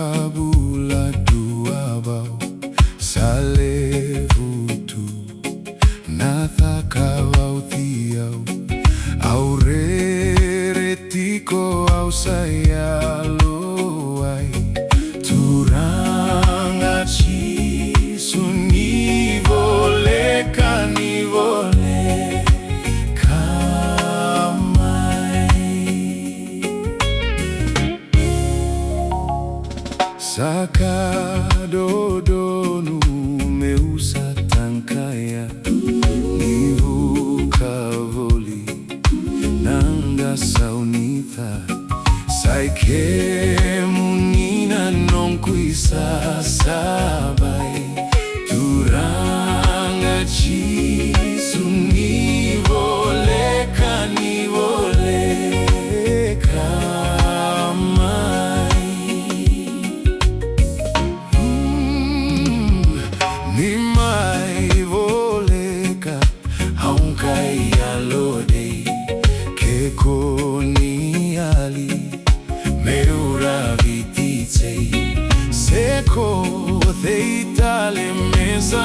Vakabula DUABAU sa levu tu na taqaya au rere tiko au sa yalowai. Turaga Jisu ni voleka ni voleka saka dodonu meusa taqaya ni vuka voli gasau sai Kemuni na Noqu sasabai. Turaga Jisu ni voleka ni mai voleka haunkai yalo Kemuni yali raviti seko theitale mesa